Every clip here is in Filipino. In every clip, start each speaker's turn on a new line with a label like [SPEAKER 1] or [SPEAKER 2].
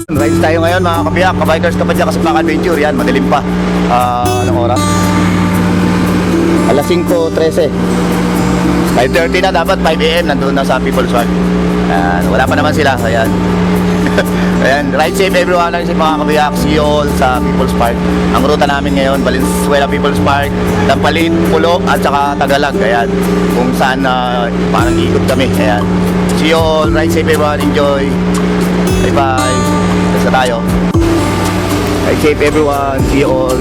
[SPEAKER 1] Rides tayo ngayon mga kabiyak, kabikers, kapadya, kasabak adventure. Yan, madilim pa. Anong oras? Alas 5:13. 5:30 na dapat, 5 AM nandun na sa People's Park. Ayan, wala pa naman sila. Ayan. Ayan, ride safe everyone lang sa mga kabiyak. See you all sa People's Park. Ang ruta namin ngayon, Valenzuela People's Park, Dampalit, Pulo, at saka Tagalog. Ayan, kung saan parang ikot kami. Ayan. See you all, ride safe everyone, enjoy. Bye bye. Basta tayo. Ride safe everyone, see you all.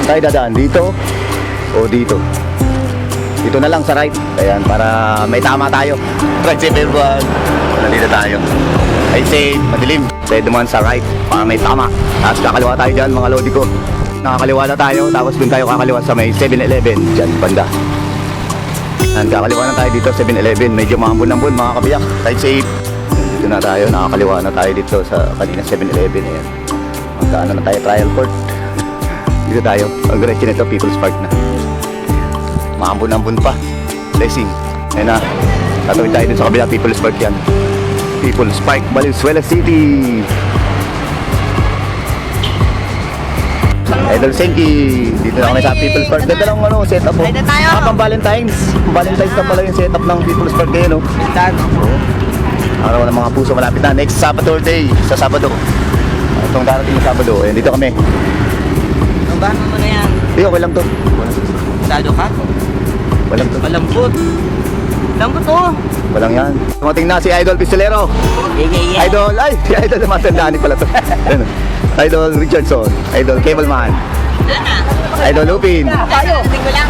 [SPEAKER 1] Tayo dadaan dito o dito? Dito na lang sa right. Ayan, para may tama tayo. Ride safe everyone. Nandito tayo. Ride safe, madilim. Tayo dumaan sa right para may tama. Tapos kakaliwa tayo dyan mga lodi ko. Nakakaliwa na tayo. Tapos dun tayo kakaliwa sa may 7-Eleven. Dyan, banda. Ayan, kakaliwa na tayo dito 7-Eleven. Medyo maambon-ambon mga kabiyak. Ride safe. Dito na tayo. Nakakaliwa na tayo dito sa kanina 7-Eleven. Ayan. Magkaano na tayo, trial court. Dito tayo. Ang diretso nito, People's Park na. Maambon-ambon pa. Blessing. Ayan na. Tatawid tayo dun sa kabila, People's Park yan. People's Park, Valenzuela City. Idol Senki. Dito na kami sa People's Park. Ganda lang setup po. Pang Valentine's. Valentine's na pala yung setup ng People's Park ngayon. Araw ng mga puso malapit na. Next Saturday, sa Sabado. Itong darating na Sabado. Ayan, dito kami.
[SPEAKER 2] Ang bahan mo na yan?
[SPEAKER 1] Hindi, okay lang to.
[SPEAKER 2] Sado ka?
[SPEAKER 1] Walang to.
[SPEAKER 2] Malambot. Lambot to.
[SPEAKER 1] Walang yan. Tumating na si Idol Pistolero.
[SPEAKER 2] Yeah.
[SPEAKER 1] Idol, ay, si Idol naman tandaan pala to. Ayun. Idol Richardson, Idol Cableman, Idol Lupin.
[SPEAKER 2] Tingko lang.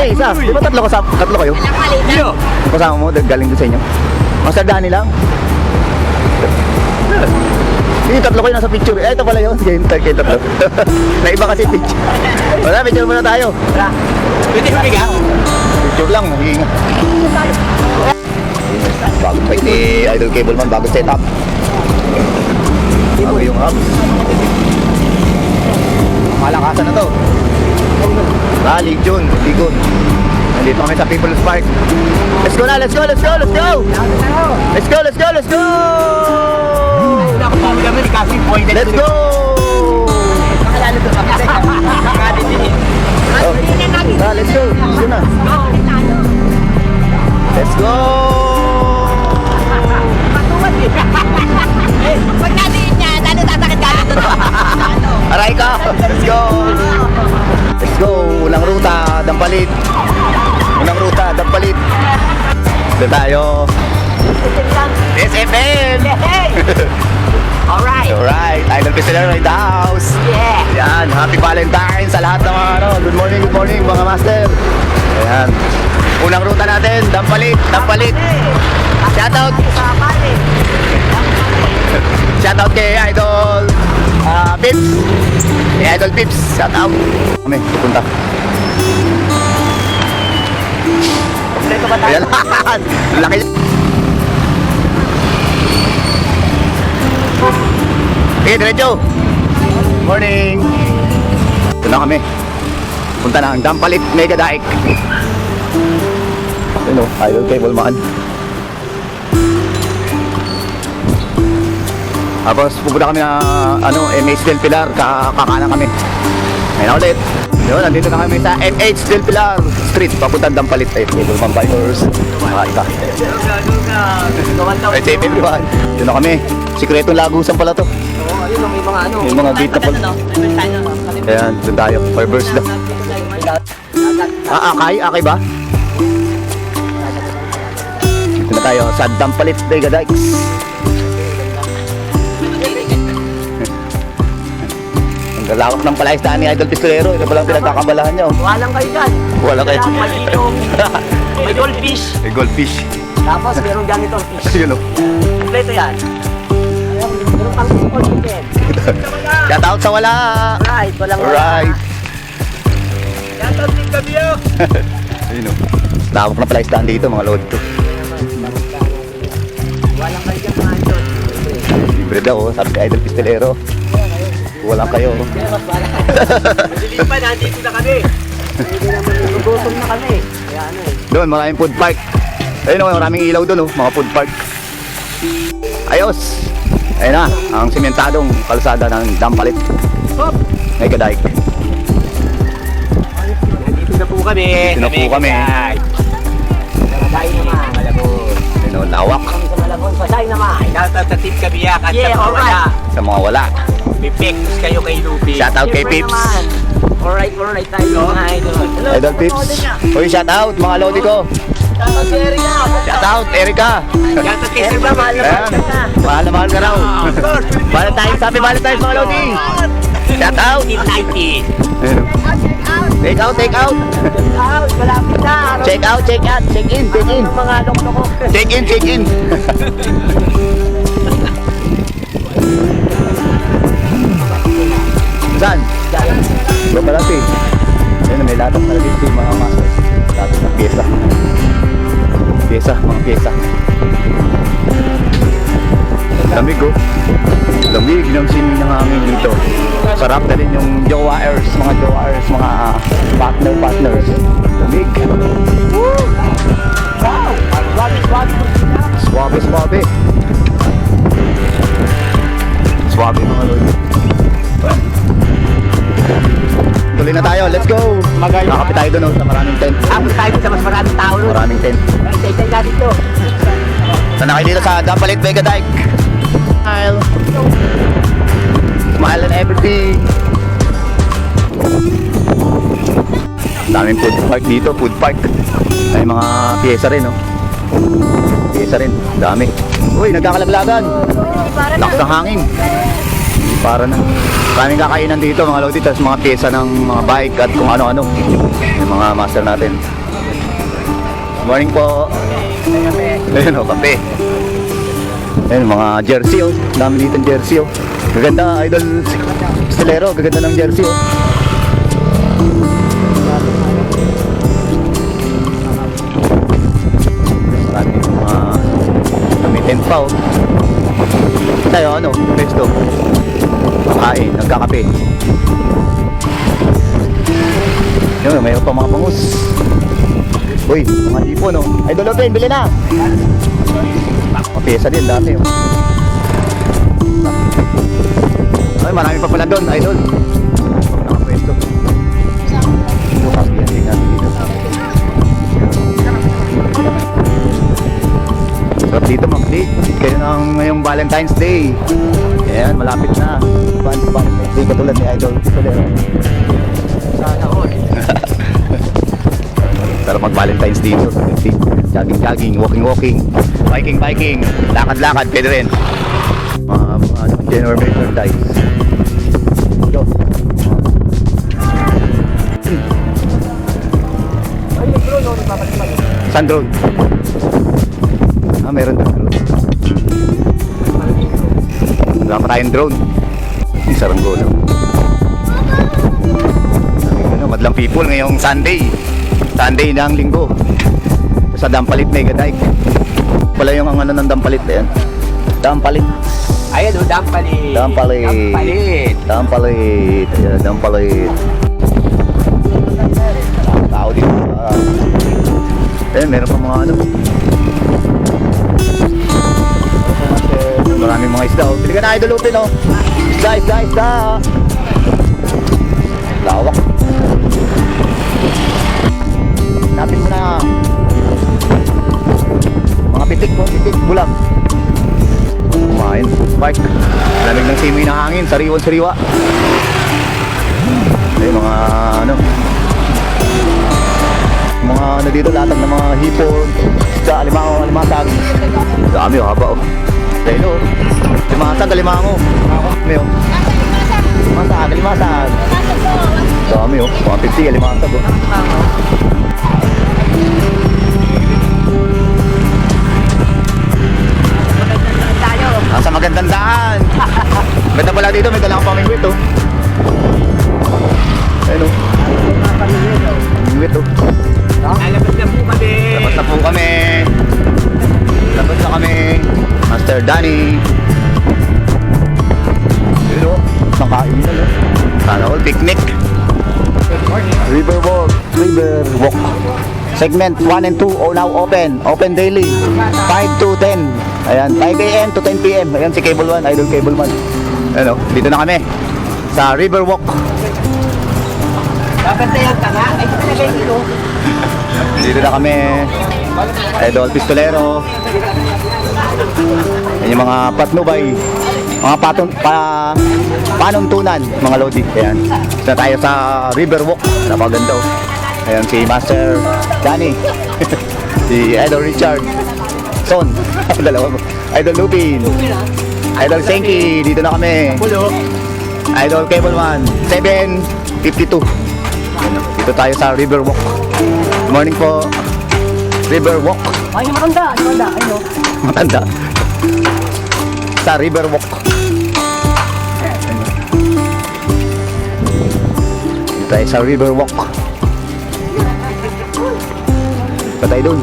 [SPEAKER 1] Isa. Di ba tatlo kayo?
[SPEAKER 2] Walang malita.
[SPEAKER 1] Kasama mo, galing din sa inyo. Master Danny lang. Yung tatlo kayo nasa picture. Ito pala yun. Sige, kayo tatlo. Naiba kasi picture. Wala, picture muna tayo.
[SPEAKER 2] Pwede mo biga?
[SPEAKER 1] Picture lang, mag-iingat. Bagong bike ni Idol Cableman, bagong setup. Bago yung hub. Malakasan na to. Legion, Ligon. Nandito kami sa People's Park. Let's go na, let's go, let's go, let's go! Let's go, let's go, let's go! Let's go! Let's go, let's go na. Let's go!
[SPEAKER 2] Pag natin niya, lalo tatakit ka dito.
[SPEAKER 1] Aray ka! Let's go! Let's go! Unang ruta, Dampalit. Unang ruta, Dampalit. Dito tayo. SFM!
[SPEAKER 2] Alright.
[SPEAKER 1] Alright, Idol Pistolero in the house.
[SPEAKER 2] Yeah.
[SPEAKER 1] Yan, happy Valentine's sa lahat ng mga good morning mga master. Ayan. Unang ruta natin, Dampalit, Dampalit. Shoutout. Shoutout kay Idol Pips. Kay Idol Pips, shoutout. Kami, pupunta.
[SPEAKER 2] Kompleto ba tayo?
[SPEAKER 1] Ayan, laki. Okay, diretso. Morning. Ito na kami. Punta na ang Dampalit Mega Daik. Ano, Idol Cableman. Tapos pupunta kami na MH Del Pilar, kakanan kami. Ngayon ulit. Yun, nandito na kami sa MH Del Pilar Street, papuntang Dampalit. Ay, Cableman Bikers. Makaka. Ay, safe everyone. Yun na kami. Sikretong lagusan pala to.
[SPEAKER 2] Ayun, may mga ano.
[SPEAKER 1] May mga gate na pala. Ayan, doon tayo. Firebirds daw. Akay ba? Dito na tayo sa Dampalit Mega Dikes. Ang galawak ng palaistaan ni Idol Pistolero. Ito palang pinagkakabalahan niyo.
[SPEAKER 2] Walang kayo dyan.
[SPEAKER 1] Wala kayo.
[SPEAKER 2] May goldfish.
[SPEAKER 1] May goldfish.
[SPEAKER 2] Tapos meron dyan itong fish.
[SPEAKER 1] Yun o.
[SPEAKER 2] Kompleto yan. Meron pang goldfish.
[SPEAKER 1] Shout out sa wala.
[SPEAKER 2] Right, walang
[SPEAKER 1] Alright.
[SPEAKER 2] Shout out din kami yun.
[SPEAKER 1] Ayun o. Lawak na palaistaan dito mga lord ko.
[SPEAKER 2] Walang kayo dyan mga idol.
[SPEAKER 1] Libre daw, sabi kay Idol Pistolero. Walang kayo.
[SPEAKER 2] Madilim pa, nandito na kami. Hindi naman gugutom na kami. Kaya ano eh.
[SPEAKER 1] Doon, maraming food park. Ayun o, maraming ilaw doon o, mga food park. Ayos. Ayun na, ang simentadong kalsada ng Dampalit. Mega Dike.
[SPEAKER 2] Dito na po kami.
[SPEAKER 1] Dito na po kami.
[SPEAKER 2] Pasay naman. Malabon.
[SPEAKER 1] Ayun o, lawak.
[SPEAKER 2] Kami sa Malabon. Pasay naman. Shoutout sa Team Kabiyak at
[SPEAKER 3] Yeah,
[SPEAKER 2] sa mga wala.
[SPEAKER 3] alright.
[SPEAKER 1] Sa mga wala.
[SPEAKER 2] Pipektos kayo kay Lupi.
[SPEAKER 1] Shout out kay
[SPEAKER 3] Siyempre
[SPEAKER 1] Pips.
[SPEAKER 3] naman. Alright tayo mga idol. Hello,
[SPEAKER 1] Idol Pips. Uy, shout out mga lodi ko.
[SPEAKER 3] Shoutout si Erika.
[SPEAKER 1] Shout out, Erika.
[SPEAKER 2] Shoutout kay Sir
[SPEAKER 3] Erika, mahal na mahal
[SPEAKER 1] Ayan.
[SPEAKER 3] ka na.
[SPEAKER 1] Mahal na mahal ka raw. Valentine's, happy Valentine's mga lodi. Shout out.
[SPEAKER 2] Team 90.
[SPEAKER 1] Ayun o. Take out, take out.
[SPEAKER 3] Out, malapit na.
[SPEAKER 1] Check out, check out, check in, check in.
[SPEAKER 3] Ang mga loko-loko.
[SPEAKER 1] Check in, check in. Saan? Ba pala ito eh. Ayun, may latas na dito yung mga master. Latas ng pyesa. Pyesa, mga pyesa. Lamig oh. Lamig ng singing ng hangin dito. Sarap na rin yung jowers, mga partners. Lamig.
[SPEAKER 3] Wow!
[SPEAKER 1] Swabe. Swabe mga lodi. Tuloy na tayo, let's go! Nakapit tayo doon sa maraming tent.
[SPEAKER 3] Tapos tayo sa mas maraming tao nun.
[SPEAKER 1] Maraming tent.
[SPEAKER 3] Stay natin to.
[SPEAKER 1] Sana kayo dito sa Dampalit Mega Dike. Smile. Smile and everything. Daming food park dito, food park. May mga pyesa rin, oh. Pyesa rin, dami. Uy, nagkakalaglagan. Lakas ng hangin. Para na. Maraming kakainan dito, mga lodi. Tapos mga pyesa ng mga bike at kung ano-ano. Yung mga master natin. Morning po. Ayun, oh, kape. Ayun, mga jersey, oh. Dami dito jersey, oh. Gaganda, idol Stelero. Gaganda ng jersey, oh. Marami yung mga may tent pa, oh. Tayo, ano, pesto. Kain, nagkakape. Yun, mayroon pa mga bangus. Uy, mga hipon, oh. Idol Open, bili na! Mapiyesa din, dami, oh. Ay, marami pa pala doon, idol. Nakapwesto. Ito kasi yan, tingnan dito. Sarap dito, mag-date. Kayo ng ngayong Valentine's Day. Ayan, malapit na. Valentine's Day, katulad ni Idol Solero.
[SPEAKER 3] Sana all.
[SPEAKER 1] Sarap mag-Valentine's dito. Jogging, walking, biking, lakad, pwede rin. Mga general merchandise. Ito. Saan drone? Meron din drone. Wala pa tayong drone. Saranggola. Madlang people ngayong Sunday ng linggo sa Dampalit Mega Dike. Pala yung ang ano ng Dampalit na yan. Dampalit.
[SPEAKER 2] Ayan o, Dampalit.
[SPEAKER 1] Ayan, Dampalit. Tao dito. Meron pa mga ano. Maraming mga isda, oh. Bili ka na, Idol Open, oh. Isda. Lawak. Napin mo na. Mga pitik, bulag. Kumain. Bike. Lamig ng simoy ng hangin, sariwa. May mga ano dito, latag ng mga hipon, sa alimasag. Dami, oh, haba, oh. Dahil, oh. Limasag, alimango. May, oh. Limasag. Dami, oh. Mga 50, alimasag, oh. Nasa magandang daan. Ganda pala dito, may dalang pamingwit, oh. Ayun, oh. Pamingwit, oh.
[SPEAKER 2] Lalabas na po kami.
[SPEAKER 1] Labas na kami. Master Danny. Yun, oh. Nakainan, oh. Sana all picnic. River walk. Segment 1 and 2 oh, now open. Open daily. 5 to 10. Ayan, 5 a.m. to 10 p.m. Ayan si Cable 1, Idol Cable 1. Ano, dito na kami. Sa Riverwalk.
[SPEAKER 3] Dapat na yung tanga. Ay, ito na dito.
[SPEAKER 1] Dito na kami. Idol Pistolero. Yan yung mga patnubay. Mga panuntunan, mga lodi. Ayan. Dito na tayo sa Riverwalk. Napaganda oh. Ayan si Master Danny. Si Idol Richard. Son. Dalawa mo. Idol Lupin. Idol Senki. Dito na kami. Idol Cable 1. 7:52. Dito tayo sa Riverwalk. Good morning po. Riverwalk.
[SPEAKER 3] Ay, yung matanda. Ano?
[SPEAKER 1] Matanda. Sa Riverwalk. Dito tayo sa Riverwalk. Patay dun.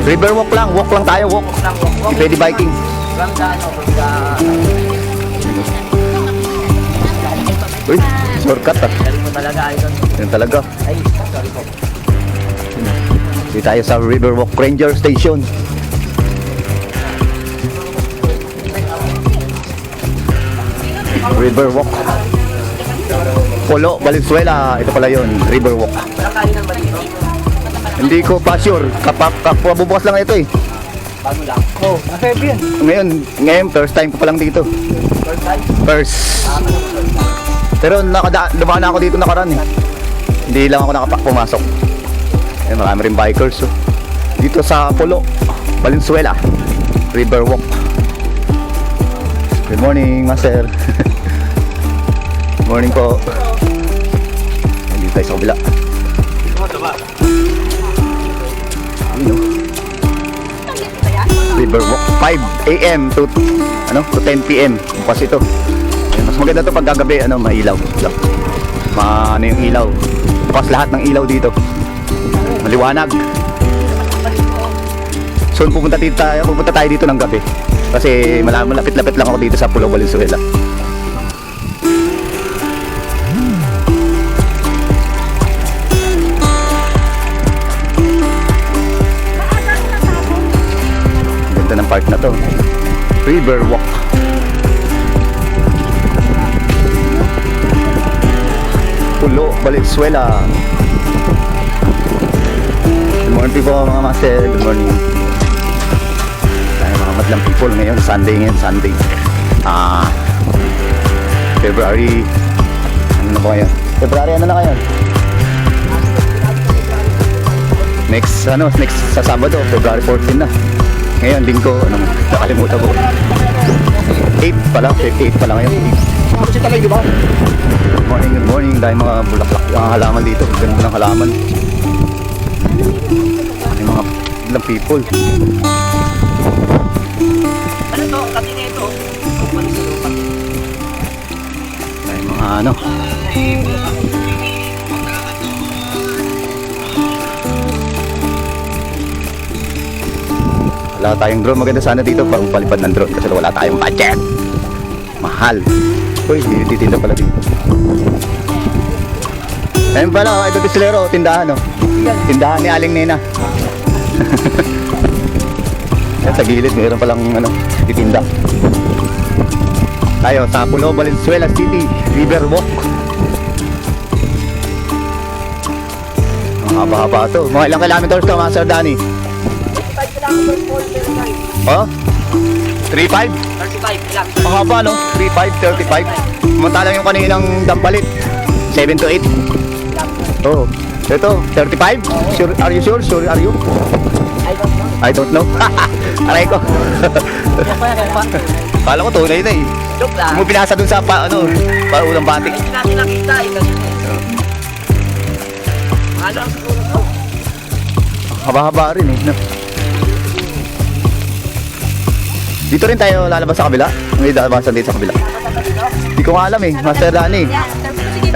[SPEAKER 1] Riverwalk lang. Walk lang tayo. Walk. Pwede biking.
[SPEAKER 3] From the,
[SPEAKER 1] Uy, shortcut ah.
[SPEAKER 3] Galing mo talaga, Idol.
[SPEAKER 1] Yan talaga.
[SPEAKER 3] Ay, sorry po.
[SPEAKER 1] Dito tayo sa Riverwalk Ranger Station. Riverwalk. Polo, Valenzuela. Ito pala yun, Riverwalk.
[SPEAKER 3] Walang kanin ng balito.
[SPEAKER 1] Hindi ko pa sure. Kapabubukas lang ito eh.
[SPEAKER 3] Bago lang. Oh, nasa yan.
[SPEAKER 1] Ngayon, first time ko pa lang dito.
[SPEAKER 3] First time.
[SPEAKER 1] First. Pero dumaan na ako dito nakaraan eh. Hindi lang ako pumasok. Eh, marami rin bikers. Oh. Dito sa Polo, Valenzuela, Riverwalk. Good morning, Master. Good morning po. Dito tayo sa kabila. Ayun, oh. Riverwalk 5 a.m. to 10 p.m. Bukas ito. Mas maganda to pag gagabi, mailaw. Ano yung ilaw. Bukas lahat ng ilaw dito. Maliwanag. So pupunta tayo dito ng gabi. Kasi malapit-lapit lang ako dito sa Pulo Valenzuela. Ganda ng park na to. Riverwalk. Pulo Valenzuela. Good morning po mga master. Good morning. Tayo mga madlang people ngayon. Sunday. February. Ano na ba ngayon? February ano na ngayon? Next sa Sabado, February 14 na. Ngayon, linggo, nakalimutan ko. 8 pala ngayon. Good morning. Dahil mga bulaklak ang halaman dito. Ganda ng halaman. Yung mga ilang people.
[SPEAKER 3] Ano to? Kati na ito.
[SPEAKER 1] Dahil mga wala tayong drone. Maganda sana dito pag palipad ng drone kasi wala tayong budget. Mahal. Uy, titinda pala dito. Ayun pala, ito Pistolero, tindahan Tindahan ni Aling Nena. Yan sa gilid, mayroon palang titinda. Tayo sa Pulo Valenzuela City, Riverwalk. Ang haba-haba ito. Mga ilang kilometers to, Master Danny?
[SPEAKER 3] 35 kilometers.
[SPEAKER 1] Oh? 3.5?
[SPEAKER 3] 35 kilometers.
[SPEAKER 1] Ang haba, no? 3.5, 35. Samantalang yung kaninang dampalit, 7 to 8. Oh, ito, 35? Sure, are you sure? Sure, are you? I don't know. Aray ko. Kala ko tunay na eh.
[SPEAKER 3] Joke lang.
[SPEAKER 1] Mo pinasa dun sa ulang batik.
[SPEAKER 3] Hindi natin nakita eh. Ano ang siguro to?
[SPEAKER 1] Haba-haba rin eh. No? Dito rin tayo lalabas sa kabila. May lalabasan dito sa kabila. Hindi ko nga alam eh, Master Danny.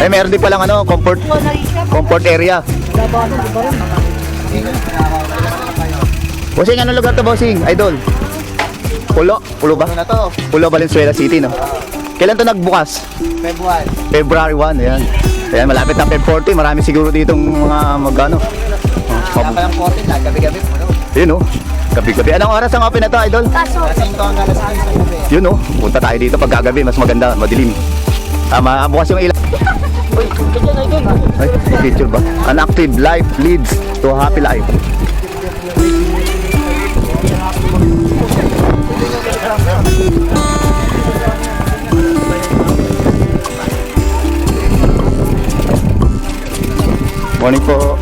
[SPEAKER 1] Eh, meron din palang comfort area. Bossing, anong lugar to, Bossing? Idol? Pulo ba?
[SPEAKER 2] Ano na to?
[SPEAKER 1] Pulo Valenzuela City, no? Kailan to nagbukas?
[SPEAKER 2] February.
[SPEAKER 1] February 1, ayan. Ayan, malapit na Feb 40. Marami siguro ditong mga magano.
[SPEAKER 2] Kaya palang 14 lang, gabi-gabi po.
[SPEAKER 1] Yun oh. Gabi-gabi. Anong oras ang open na to, idol?
[SPEAKER 2] Kasi ito ang galas ng gabi.
[SPEAKER 1] Yun oh. Punta tayo dito pag gagabi. Mas maganda, madilim. Bukas yung ilaw.
[SPEAKER 2] Uy, ganyan na idol.
[SPEAKER 1] Ay, picture ba? An active life leads to a happy life. Morning po.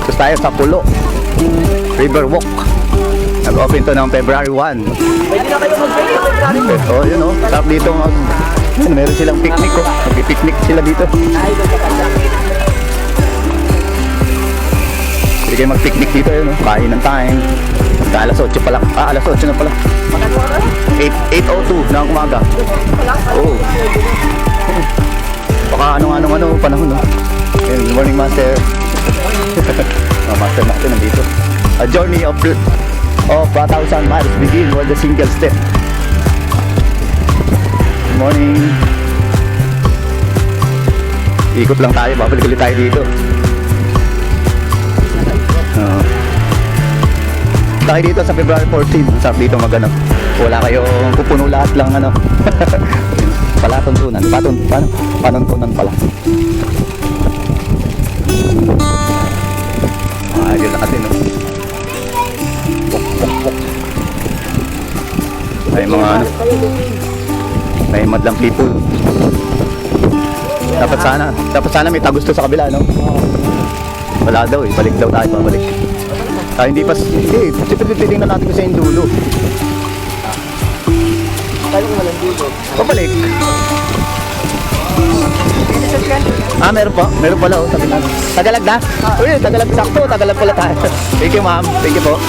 [SPEAKER 1] Tapos tayo sa Pulo River Walk. Nag-open to ng February 1.
[SPEAKER 2] Pwede na kayo mag-February.
[SPEAKER 1] Oh, yun oh. Sarap dito. Yun, meron silang picnic oh. Nag-picnic sila dito.
[SPEAKER 2] Idol ka pa.
[SPEAKER 1] Pwede kayo mag-picnic dito yun oh. Kain ng time. Alas 8 pa lang. Alas 8 na pala. 8:02 na ang umaga. Oo. Baka anong panahon oh. Good morning, Master. Master natin nandito. A journey of 1,000 miles begin with a single step. Good morning. Ikot lang tayo, babalik ulit tayo dito. Tayo dito sa February 14. Sarap dito magano. Wala kayong pupuno lahat lang ano. Palatuntunan. Panuntunan pala. Ayun na kasi no. Pok. Ay mga ano. May madlang people. Dapat sana may tagusto sa kabila no. Wala daw eh. Balik daw tayo, babalik. Hindi titignan natin kasi yung dulo.
[SPEAKER 2] Tayo kung walang dito.
[SPEAKER 1] Pabalik. Meron pa. Meron pala oh. Sabi na. Tagalag na? Uy, Tagalag sakto. Tagalag pala tayo. Thank you, ma'am. Thank you po.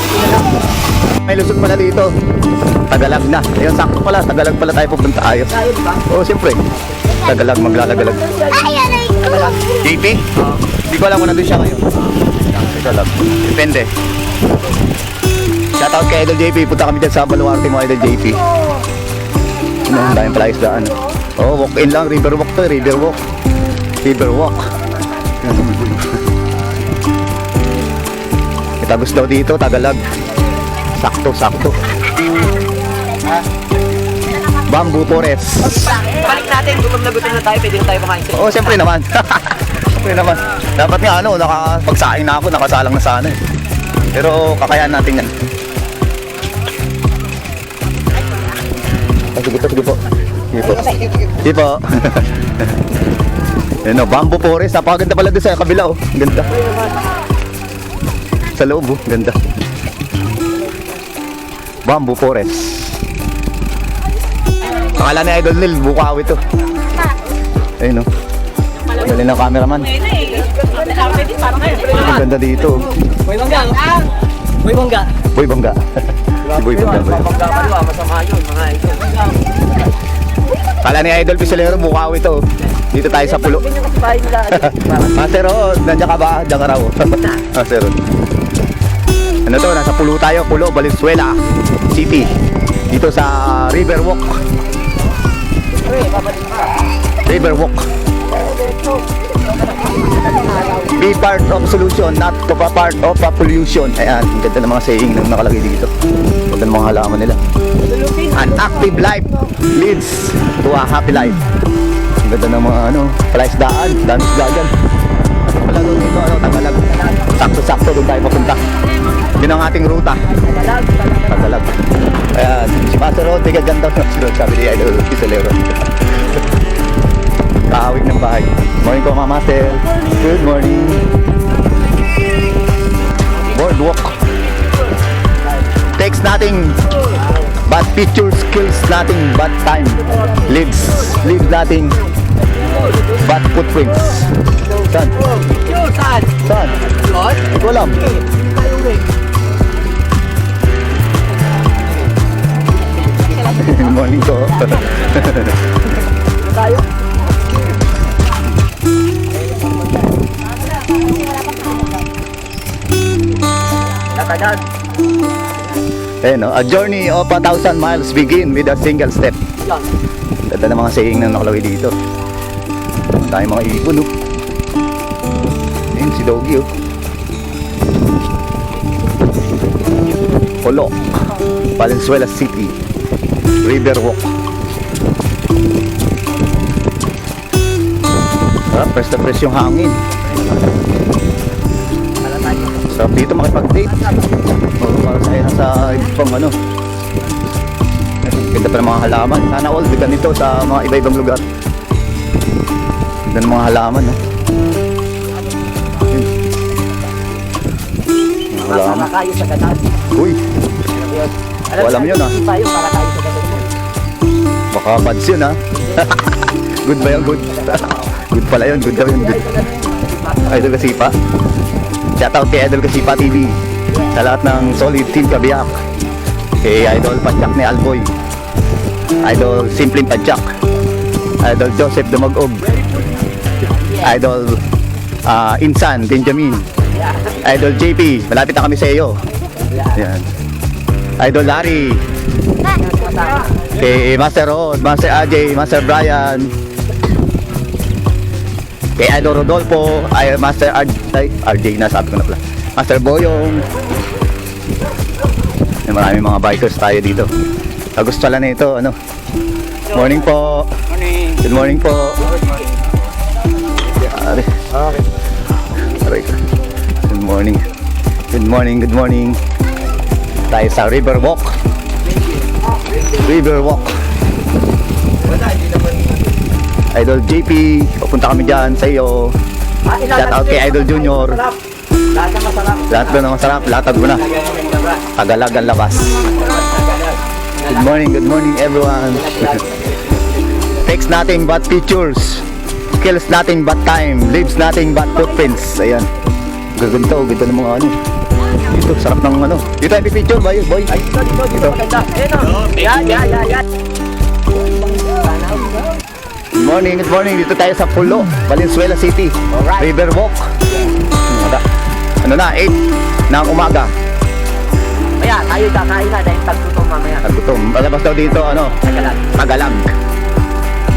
[SPEAKER 1] May lusot pala dito. Tagalag na. Ayun, sakto pala. Tagalag pala tayo pupunta. Ayos.
[SPEAKER 2] Tayo, di ba?
[SPEAKER 1] Oo, siyempre. Tagalag, maglalagalag.
[SPEAKER 2] Tagalag.
[SPEAKER 1] JP? Hindi ko alam kung nandun siya ngayon. Tagalag. Depende. Shoutout kay Idol JP. Punta kami dyan sa Baluarte mo, Idol JP. Ang daming pala isdaan. Oh, walk in lang. River walk to. River walk. River walk. Itagos daw dito. Tagalag. Sakto. Bamboo Forest.
[SPEAKER 2] Balik natin, gutom na tayo, pwede na tayo kumain sa
[SPEAKER 1] Oo, siyempre naman. Siyempre naman. Dapat nga nakapagsaing na ako, nakasalang na sana eh. Pero kakayahan natin yan. Sige po. Sige po. Yan o, Bamboo Forest. Napakaganda pala doon sa kabila oh. Ganda. Sa loob oh, ganda. Bamboo Forest. Pakala ni Idol Nil, Bukawi to. Ayun o. Galing ng cameraman. Ang ganda dito.
[SPEAKER 2] Boy Bangga.
[SPEAKER 1] Boy Bangga. Si Boy Bangga.
[SPEAKER 2] Bangga pa doon, masama yun, mga ito.
[SPEAKER 1] Kala ni Idol Pisolero, Bukawi to. Dito tayo sa Pulo.
[SPEAKER 2] Ganyan kasi bahay nila.
[SPEAKER 1] Master oh, nandiyan ka ba? Diyan ka raw. Master oh. Ano to, nasa Pulo tayo, Pulo, Valenzuela City. Dito sa River Walk. River Walk. Be part of solution, not to be part of a pollution. Ayan, ang ganda ng mga saying na nakalagay dito. Ang ganda ng mga halaman nila. An active life leads to a happy life. Ang ganda ng mga palaisdaan, dami isda dyan. Wala doon dito, Tagalag. Sakto-sakto doon tayo papunta. Yun ang ating ruta. Tagalag. Ayan, si Master Rod, tiga dyan daw. Sabi ni Idol Pisolero. Kaawig ng bahay. Morning ko mga master. Good morning. Boardwalk. Takes nothing but future skills, nothing but time. Lives nothing but footprints. Saan?
[SPEAKER 2] Saan?
[SPEAKER 1] Saan?
[SPEAKER 2] Doon?
[SPEAKER 1] Hindi ko alam. Good morning ko.
[SPEAKER 2] Tayo? Tatagad.
[SPEAKER 1] Ayun, no? A journey of 1,000 miles begin with a single step.
[SPEAKER 3] Yan.
[SPEAKER 1] Ganda ng mga saying na nakalaway dito. Dahil mga ibon, no? Ayun, si Doggy, oh. Polo, Valenzuela City, Riverwalk. Press na press yung hangin. Sarap dito makipag-date. Para sa'yo nasa ibang ano. Ganda pa ng mga halaman. Sana all di ganito sa mga iba-ibang lugar. Ganda ng mga halaman, no? Mga halaman.
[SPEAKER 3] Para tayo sa ganun.
[SPEAKER 1] Uy, alam yun, ah.
[SPEAKER 3] Tayo para tayo sa ganun.
[SPEAKER 1] baka bads yun, ha? Good ba yun? Good. Good pala yun. Good daw yun. Good. Idol Kasipa. Shoutout kay Idol Kasipa TV. Sa lahat ng solid team kabiyak. Kay Idol Padjak ni Alboy. Idol Simpleng Padjak. Idol Joseph Dumagog. Idol Insan Benjamin. Idol JP. Malapit na kami sa iyo. Yan. Idol Larry. Kay Master Rod, Master AJ, Master Brian. Kay Idol Rodolfo, ay Master RJ na sabi ko na pala. Master Boyong. Maraming mga bikers tayo dito. Gusto pala na ito, ano? Morning po.
[SPEAKER 2] Morning.
[SPEAKER 1] Good morning po. Aray. Aray. Good morning. Good morning, good morning. Tayo sa Riverwalk. Riverwalk. Idol JP, papunta kami dyan sa iyo. Shout out kay Idol Junior.
[SPEAKER 3] Lahat ng masarap.
[SPEAKER 1] Lahat doon ang masarap, latag mo na. Tagalag ang labas. Good morning everyone. Takes nothing but pictures. Kills nothing but time. Leaves nothing but footprints. Ayan. Gaganto, ganda ng mga ano. Dito, sarap ng ano. Dito tayo picture ba yun, boy?
[SPEAKER 3] Ay, dito maganda. Ayan o. Yan.
[SPEAKER 1] Good morning. Dito tayo sa Pulo, Valenzuela City. Riverwalk. Ano na, 8 ng umaga.
[SPEAKER 3] Kaya tayo kakain na dahil tagtutom mamaya.
[SPEAKER 1] Nagutom. Palabas daw dito, ano,
[SPEAKER 3] Tagalag.
[SPEAKER 1] Tagalag.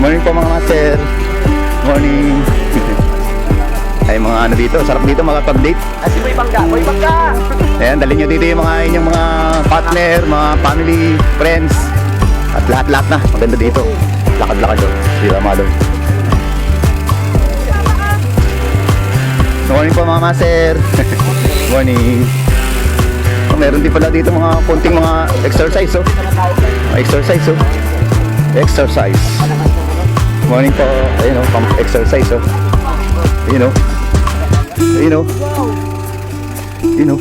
[SPEAKER 1] Morning po mga master. Morning. Ay mga ano dito, sarap dito makapag-date.
[SPEAKER 3] Si Boy Bangga.
[SPEAKER 1] Ayan, dalhin nyo dito yung mga inyong mga partner, mga family, friends. At lahat-lahat na, maganda dito. Lakad-lakad doon. Sila mga doon. Morning po mga master. Morning. Meron din pala dito mga konting mga exercise, oh. Exercise, oh. Exercise. Morning po. Ayun, oh, pang exercise, oh. Ayun, oh. Ayun, oh. Ayun, oh.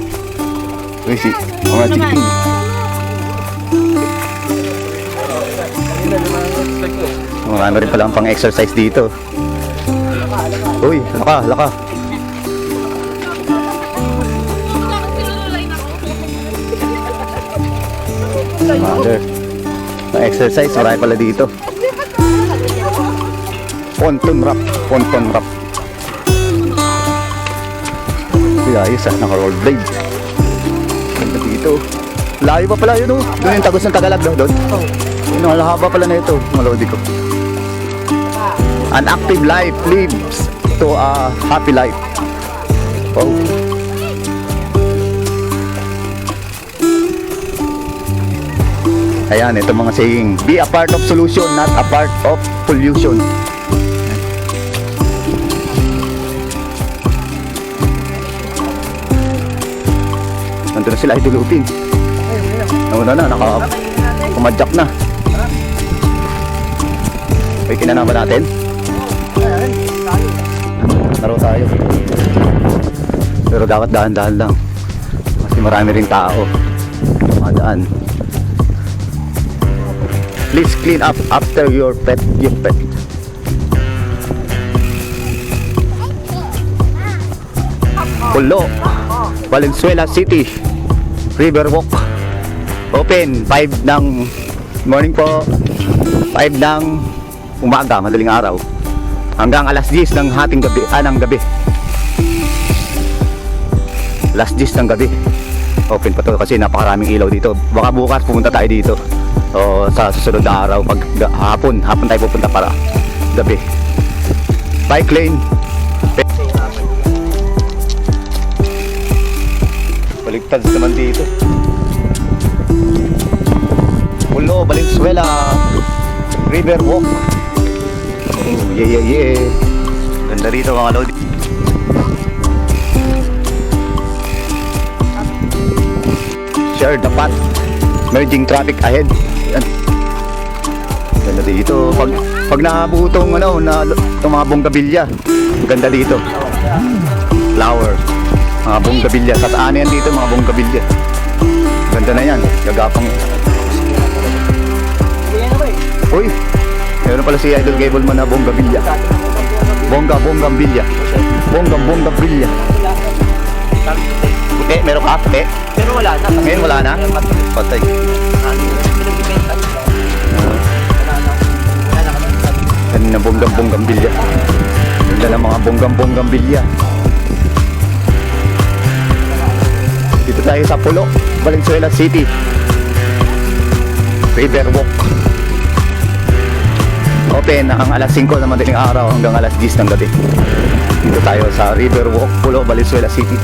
[SPEAKER 1] Uy, si mga chicken. Mga ano rin pala ang pang exercise dito. Uy, laka. Mother. Pang exercise, marami pala dito. Ponton wrap. Uy, ayos ah, naka-rollerblade. Ganda dito. Layo pa pala yun, oh. Doon yung tagos ng Tagalag, no? Doon. Yun, ang haba pala na ito. Malodi ko. An active life leads to a happy life. Oh. Ayan, ito mga saying. Be a part of solution, not a part of pollution. Nandun na sila idulutin. Nauna na, kumadyak na. Okay, kinana ba natin? Laro tayo. Pero dapat dahan-dahan lang. Kasi marami rin tao. Madaan. Please clean up after your pet. Pulo, Valenzuela City, Riverwalk. Open 5 ng morning po. 5 ng umaga, madaling araw. Hanggang alas 10 ng gabi. Alas 10 ng gabi. Open pa to kasi napakaraming ilaw dito. Baka bukas pumunta tayo dito. O sa susunod na araw pag hapon tayo pupunta para gabi. Bike lane. Baligtad naman dito. Pulo, Valenzuela, River Walk. Oh, yeah. Ganda rito mga lodi. Share the path. Merging traffic ahead. Yan. Ganda dito. Pag nakabutong itong mga bonggabilya. Ganda dito. Flower. Mga bonggabilya. Sasaan yan dito mga bonggabilya. Ganda na yan. Gagapang. Uy. Meron pala si Idol Gableman na bonggabilya. Bonggambilya. Bonggambilya. Puti, meron ka? Puti?
[SPEAKER 2] Pero wala na.
[SPEAKER 1] Ngayon wala na? Patay. Kanina bonggambilya. Ganda ng mga bonggambilya. Dito tayo sa Pulo, Valenzuela City. River Walk. Open ang alas 5 ng madaling araw hanggang alas 10 ng gabi. Dito tayo sa River Walk, Pulo, Valenzuela City.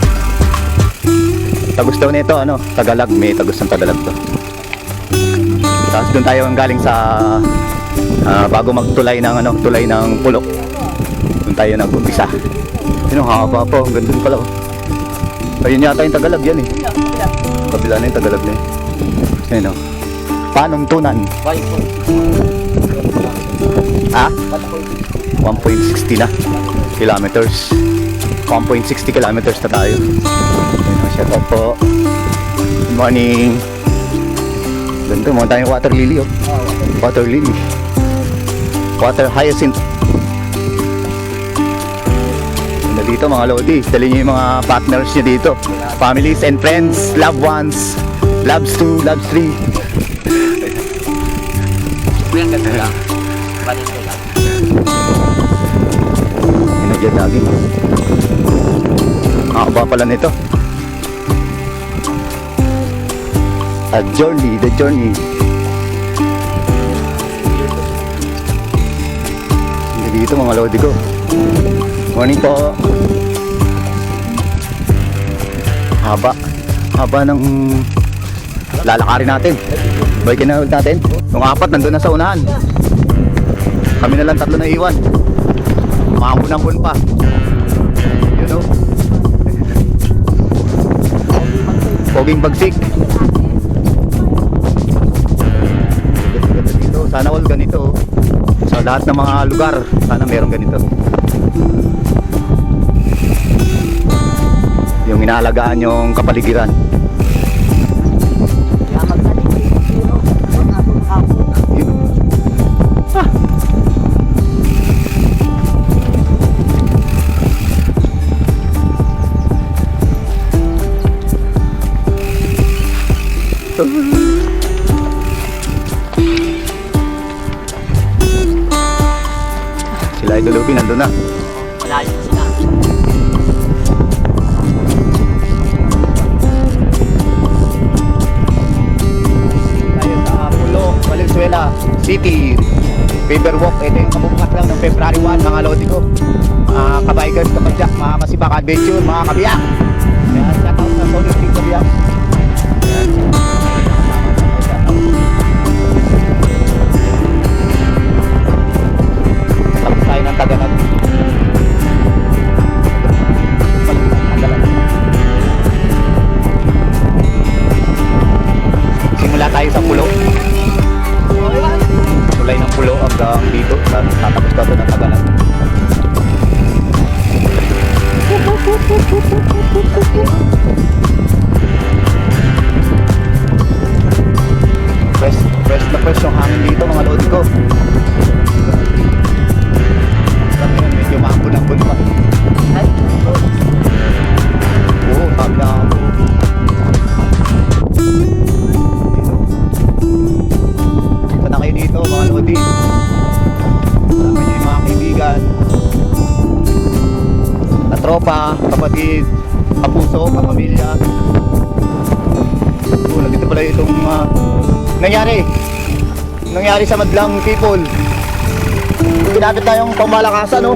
[SPEAKER 1] Tagus daw nito, Tagalog, may tagus ng Tagalog to. Tapos doon tayo ang galing sa bago magtulay ng Pulo. Doon tayo nag-umpisa. Yun ang haba po, ang ganda pala. Ayun yata yung Tagalog yan eh. Kabila na yung Tagalog na yun. Ayun o. Panuntunan. Ha? 1.60 na kilometers. 1.60 kilometers na tayo. Shout out po. Good morning. Ganito, mga tayong water lily oh. Water lily. Water hyacinth. Ganda dito mga lodi. Dali nyo yung mga partners nyo dito. Families and friends, loved ones. Loves 2, loves 3.
[SPEAKER 3] Kuyang ganda lang. Valenzuela.
[SPEAKER 1] Yan lagi. Kakaba pala nito. The journey. Hindi dito mga lodi ko. Morning po. Haba ng lalakarin natin. Balikin na ulit natin. Yung 4 nandun na sa unahan. Kami na lang 3 na iwan. Mamunang-mun pa. Yun o. Poging bagsik. Ganda dito. Sana all ganito. Sa lahat ng mga lugar, sana meron ganito. Yung inaalagaan yung kapaligiran. Yun. Sila Idol Lupi nandun na.
[SPEAKER 3] Malayo na sila.
[SPEAKER 1] Tayo sa Pulo, Valenzuela City. River Walk. Ito yung kabubukas lang ng February 1 mga lodi ko. Mga kabikers, kapadyak, mga masibak adventure, mga kabiyak. Kaya shout out sa Solid Team Kabiyak. Ayan. Tapos tayo ng Tagalog. Simula tayo sa Pulo. Tulay ng Pulo hanggang dito. Tatapos ka ito ng Tagalog. Fresh yung hangin dito mga lodi ko. Ngayon medyo maambon-ambon pa. Oo, sabi na ako. Punta na kayo dito mga lodi. Kasama nyo yung mga kaibigan, na tropa, kapatid, kapuso, kapamilya. nandito pala itong nangyari sa madlang people. Ginamit tayong pamalakasan, no?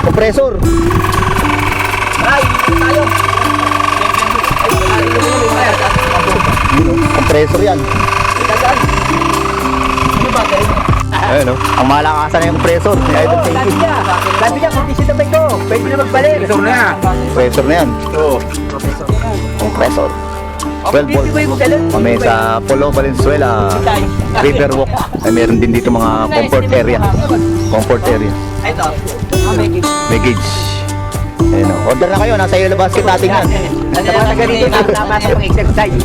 [SPEAKER 1] Compressor.
[SPEAKER 3] Ay, tayo.
[SPEAKER 1] Yun, no? Compressor yan. Ayun, no? Ang malakasan na yung compressor. Ni Idol Pinky.
[SPEAKER 3] Sabi niya, kung tisita ko, pwede na magbalik.
[SPEAKER 1] Compressor na yan.
[SPEAKER 2] Oo.
[SPEAKER 1] Compressor. 12 volts. Kami sa Polo, Valenzuela, Riverwalk. Ay, meron din dito mga comfort area. Comfort area.
[SPEAKER 3] Ito.
[SPEAKER 1] May gauge. Ayun, no? Order na kayo. Nasa yellow basket natin yan.
[SPEAKER 3] Nasa mga ganito, tama yung exercise.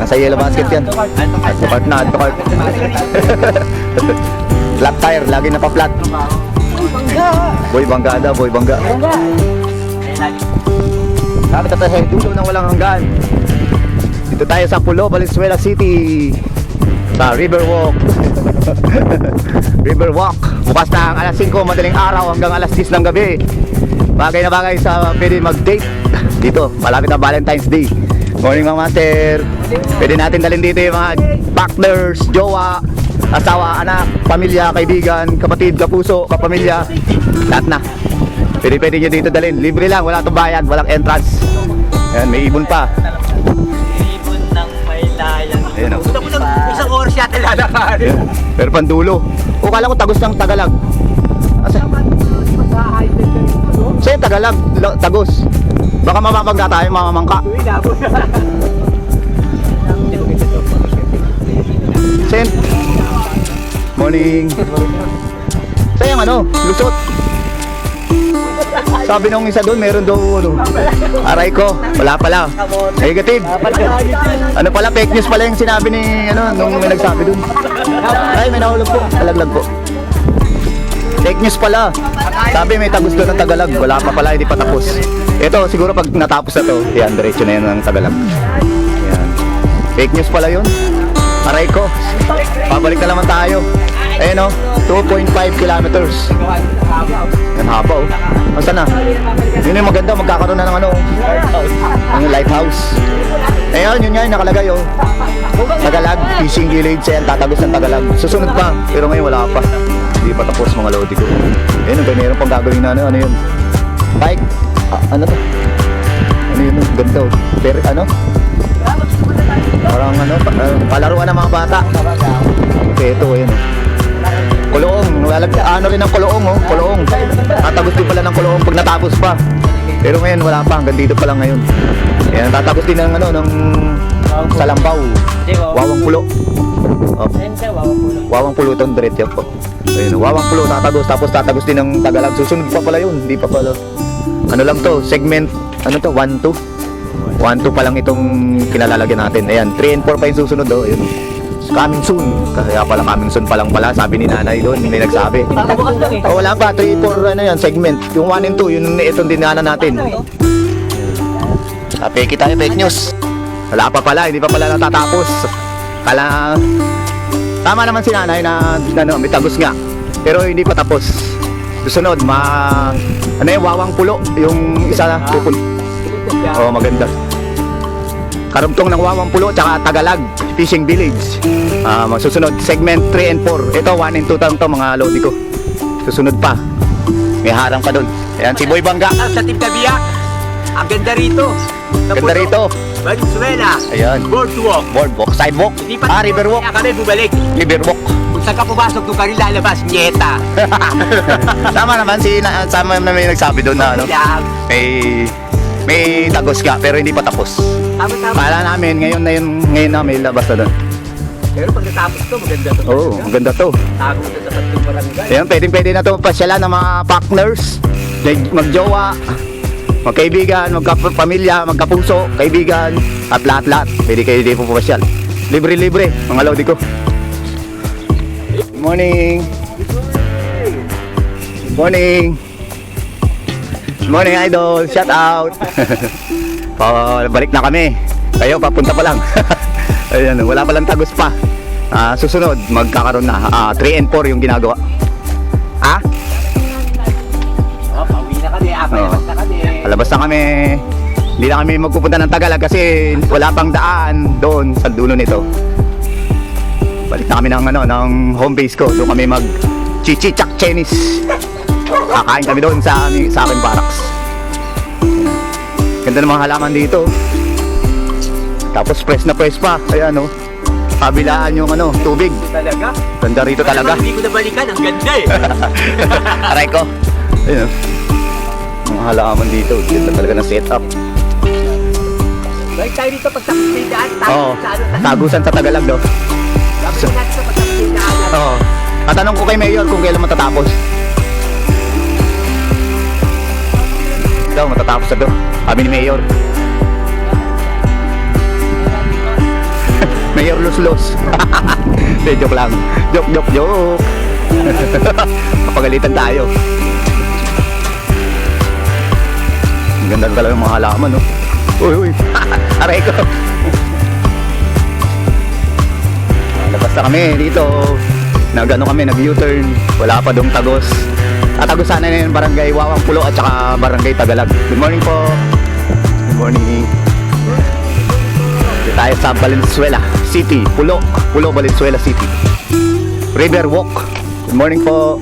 [SPEAKER 1] Nasa yellow basket yan. Add to cart na, add to cart. Flat tire, lagi na pa flat. Boy Bangga, boy Bangga. Sabi tayo sa dulo ng walang hanggan. Dito tayo sa Pulo, Valenzuela City. Sa Riverwalk. Riverwalk. Bukas na ang alas 5 madaling araw hanggang alas 10 ng gabi. Bagay na bagay sa pwede mag-date. Dito, malapit na Valentine's Day. Morning mga master. Pwede natin dalhin dito yung mga partners, jowa, asawa, anak, pamilya, kaibigan, kapatid, kapuso, kapamilya. Lahat na. Pwede nyo dito dalhin. Libre lang, wala itong bayad, walang entrance. Ayan, may ibon pa.
[SPEAKER 3] Ibon ng may layang.
[SPEAKER 1] Ayan, oh.
[SPEAKER 3] Isang oras yata lalakad.
[SPEAKER 1] Ayan. Pero pandulo. O kala ko tagos ng Tagalog. Asa? Sa'yo Tagalog, tagos. Baka mapapagda tayo mga mangka. Sen. Morning. Sa'yo ano, lusot. Sabi nung isa doon, meron daw ano. Aray ko, wala pala. Negative. Ano pala, fake news pala yung sinabi ni ano, nung may nagsabi doon. Ay, may nahulog po. Talaglag po. Fake news pala. Sabi may tagos doon ng Tagalog. Wala pa pala, hindi pa tapos. Ito, siguro pag natapos na to, yan, diretso na yan ng Tagalog. Yan. Fake news pala yun. Aray ko. Pabalik na naman tayo. Ayun o, 2.5 kilometers. Yan haba o. Saan na? Yun yung maganda, magkakaroon na ng ano. Ang lighthouse. Ayun, yun nga yung nakalagay o. Tagalog, fishing village. Ayan, tatagos ng Tagalog. Susunod pa, pero ngayon wala pa. Hindi pa tapos mga lodi ko. Ayun, meron pang gagawin na ano yun. Bike. Ano to? Ano yun? Ganda o. Pero ano? Parang ano, palaruan ng mga bata. Okay, ito, ayun o. Kuloong, ano rin ang kuloong oh, kuloong. Tatagos din pala ng kuloong pag natapos pa. Pero ngayon wala pa, hanggang dito pa lang ngayon. Ayan, tatagos din ng ano, ng Salambaw. Wawang Pulo. Oh. Wawang Pulo itong diretso po. Ayun, Wawang Pulo tatagos, tapos tatagos din ng Tagalog. Susunod pa pala yun, hindi pa pala. Ano lang to, segment, ano to, 1-2. 1-2 pa lang itong kinalalagyan natin. Ayan, 3 and 4 pa yung susunod oh, ayun. Coming soon. Kaya pala coming soon pa lang pala, sabi ni nanay doon, may nagsabi. Oh, wala pa, 3, 4 ano yan, segment. Yung 1 and 2, yun itong dinaanan natin. Peki tayo, fake news. Wala pa pala, hindi pa pala natatapos. Kala, tama naman si nanay na ano, may tagos nga. Pero hindi pa tapos. Susunod, ano yung Wawang Pulo, yung isa na pupun. Oh, maganda. Karugtong ng Wawang Pulo, tsaka Tagalog, Fishing Village. Masusunod, segment 3 and 4. Ito, 1 and 2 lang to mga lodi ko. Susunod pa. May harang pa doon. Ayan, si Boy Bangga.
[SPEAKER 3] Sa Tibkabiyak. Ang ganda rito.
[SPEAKER 1] Ganda rito.
[SPEAKER 3] Valenzuela.
[SPEAKER 1] Ayan.
[SPEAKER 3] Boardwalk.
[SPEAKER 1] Boardwalk, sidewalk. Riverwalk.
[SPEAKER 3] Kaya kami bumalik.
[SPEAKER 1] Riverwalk.
[SPEAKER 3] Kung saan ka pumasok, doon ka rin lalabas. Nyeta.
[SPEAKER 1] Tama naman, sama na may nagsabi doon na ano. May tagos ka, pero hindi pa tapos.
[SPEAKER 3] Tama-tama.
[SPEAKER 1] Kala namin, ngayon na may labas na doon.
[SPEAKER 3] Pero pag natapos to, maganda to.
[SPEAKER 1] Oo, maganda to.
[SPEAKER 3] Tago na sa tatlong barangay.
[SPEAKER 1] Ayan, pwede na to pasyalan ng mga partners, magjowa, magkaibigan, magkapamilya, magkapuso, kaibigan, at lahat-lahat. Pwede kayo dito pumasyal. Libre-libre, mga lodi ko. Good morning. Good morning. Good morning, idol. Shout out. Balik na kami. Kayo, papunta pa lang. Ayan, wala palang tagos pa. Susunod, magkakaroon na. 3 and 4 yung ginagawa.
[SPEAKER 3] Oh, pauwi na kami. Palabas na kami.
[SPEAKER 1] Palabas na kami. Hindi na kami magpupunta ng Tagalog kasi wala pang daan doon sa dulo nito. Balik na kami ng, ng home base ko. Doon kami mag chichichak Chinese. Kakain kami doon sa aking barracks. Ganda ng mga halaman dito. Tapos press na press pa. Ayan o. Kabilaan yung tubig.
[SPEAKER 2] Talaga?
[SPEAKER 1] Ganda rito talaga.
[SPEAKER 2] Hindi ko nabalikan. Ang ganda eh.
[SPEAKER 1] Aray ko. Ayun o. Mga halaman dito. Ganda talaga ng setup.
[SPEAKER 2] Balik tayo dito pag tapos na yung daan.
[SPEAKER 1] Oo.
[SPEAKER 2] Sa ano?
[SPEAKER 1] Tagusan sa Tagalog do.
[SPEAKER 2] Lapit natin sa pag tapos na yung daan.
[SPEAKER 1] Oo. Tatanong ko kay Mayor kung kailan matatapos. Daw, matatapos na daw. Sabi ni Mayor. Mayor Los. De, joke lang. Joke. Kapagalitan tayo. Ang ganda talaga ng mga halaman, no? Uy. Aray ko. Labas na kami dito. Nag-U-turn. Wala pa dong Tagos. Tagusan na yung barangay Wawang Pulo at saka barangay Tagalag. Good morning po. Good morning. Dito tayo sa Valenzuela City. Pulo, Valenzuela City. River Walk. Good morning po.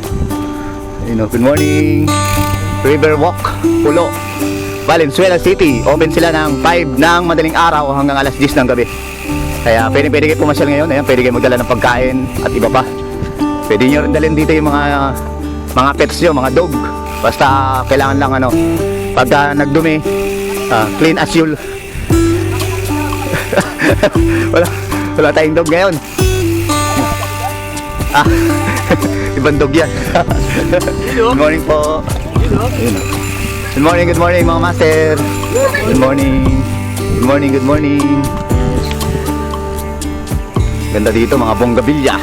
[SPEAKER 1] Good morning. River Walk, Pulo, Valenzuela City. Open sila ng 5 ng madaling araw hanggang alas 10 ng gabi. Kaya pwede kayo pumasyal ngayon. Ayan, pwede kayo magdala ng pagkain at iba pa. Pwede nyo rin dalhin dito yung mga pets nyo, mga dog. Basta kailangan lang pagka nagdumi, clean as you'll. wala tayong dog ngayon. Ibang dog yan. Good morning po. Good morning mga master. Good morning. Ganda dito mga bonggabilya.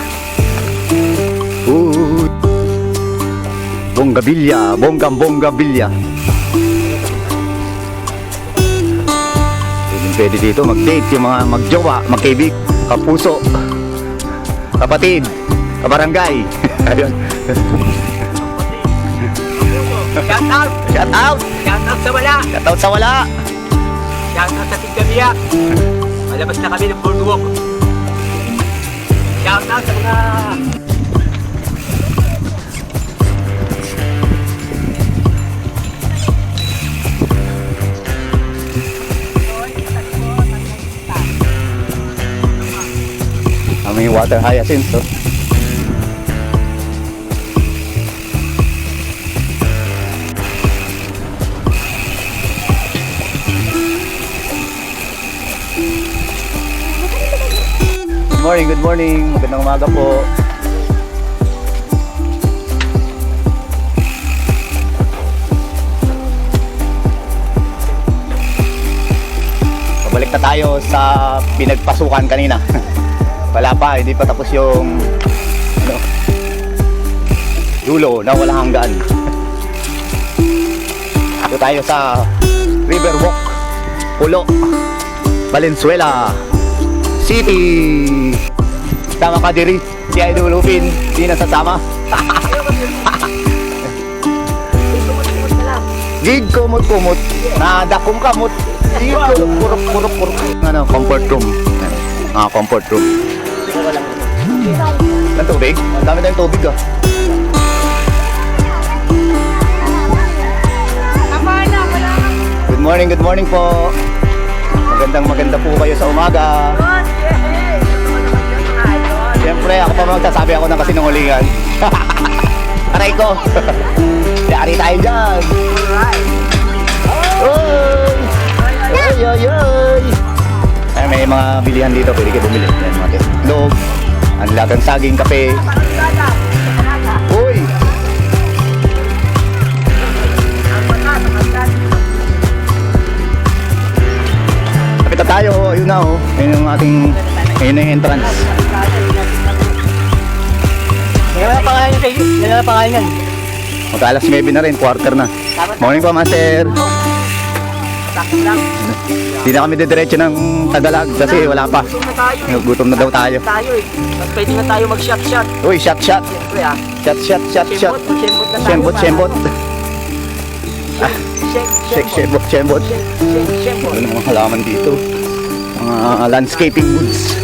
[SPEAKER 1] Bonggabilya. Pwede dito mag-date yung mga magjowa, magkaibig, kapuso, kapatid, kabarangay. Ayun. Shout out sa wala.
[SPEAKER 2] Shout out sa Tigamiyak. Malabas na kami ng boardwalk. Shout out sa mga...
[SPEAKER 1] May water hyacinth, so. Good morning. Magandang umaga po. Pabalik na tayo sa pinagpasukan kanina. Wala pa, hindi pa tapos yung dulo na walang hanggan. Ito tayo sa River Walk, Pulo, Valenzuela City. Tama ka diri, si Idol Lupin, di nasasama. Gig kumot, nadakum kamot. Gig kuruk. Comfort room. Comfort room. Ang tubig? Ang dami tayong tubig ah. Good morning po. Maganda po kayo sa umaga. Siyempre, ako pa magsasabi ako ng kasinungalingan. Aray ko. Yari tayo dyan. Oy. Ay, may mga bilihan dito, pwede kayo bumili. Yan, mga itlog, ang lagang saging, kape. Uy! Kapit na tayo, ayun na oh. Ayun yung ating, ayun na yung entrance.
[SPEAKER 2] Yan na pangalan yan.
[SPEAKER 1] Mag-alas 9 na rin, quarter na. Morning po, master.
[SPEAKER 2] Sakit lang.
[SPEAKER 1] Hindi na kami didiretso ng Tagalag kasi wala pa. Gutom na daw tayo.
[SPEAKER 2] Mas pwede na tayo mag-shot.
[SPEAKER 1] Uy, shot.
[SPEAKER 2] Siyempre ah.
[SPEAKER 1] Shot.
[SPEAKER 2] Siyembot.
[SPEAKER 1] Siyembot. Shembot.
[SPEAKER 3] Shembot.
[SPEAKER 1] Ano mga halaman dito? Mga landscaping woods.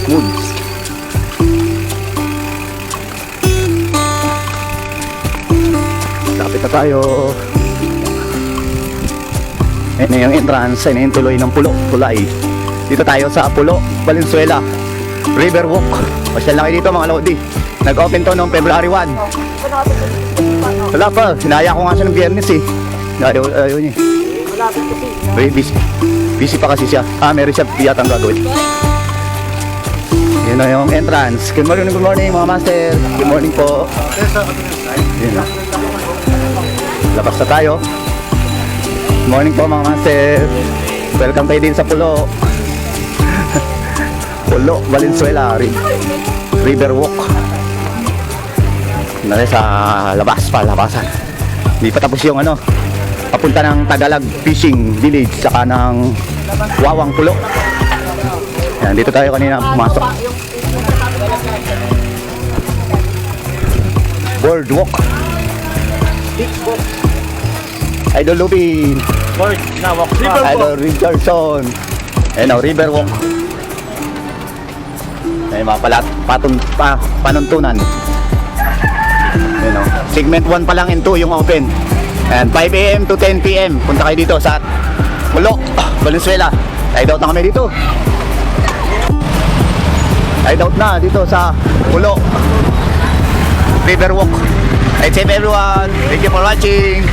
[SPEAKER 1] Lapit na tayo. Ayan na yung entrance. Ayan na yung tuloy ng Tulay. Dito tayo sa Pulo, Valenzuela Riverwalk. Pasyal lang kayo dito mga Lodi. Nag-open to noong February 1. Wala pa, sinaya ko nga siya ng Biyernes eh. Ayaw niya.
[SPEAKER 3] Malapit kasi.
[SPEAKER 1] Very busy. Busy pa kasi siya. Meron siya yatang gagawin. Yun na yung entrance. Good morning mga master. Good morning po. Yun na. Labas na tayo. Good morning po mga master. Welcome kayo din sa Pulo. Pulo, Valenzuela Riverwalk. Nari sa labasan. Hindi pa tapos yung papunta ng Tagalog Fishing Village saka ng Wawang Pulo. Yan, dito tayo kanina pumasok. Boardwalk. Idol Lubin. Idol Richardson. Ayan o, Riverwalk. Ayan mga panuntunan. Ayan o. Segment 1 pa lang and 2 yung open. And 5 AM to 10 PM. Punta kayo dito sa Pulo, Valenzuela. Hideout na kami dito. Hideout na dito sa Pulo Riverwalk. Right safe everyone. Thank you for watching.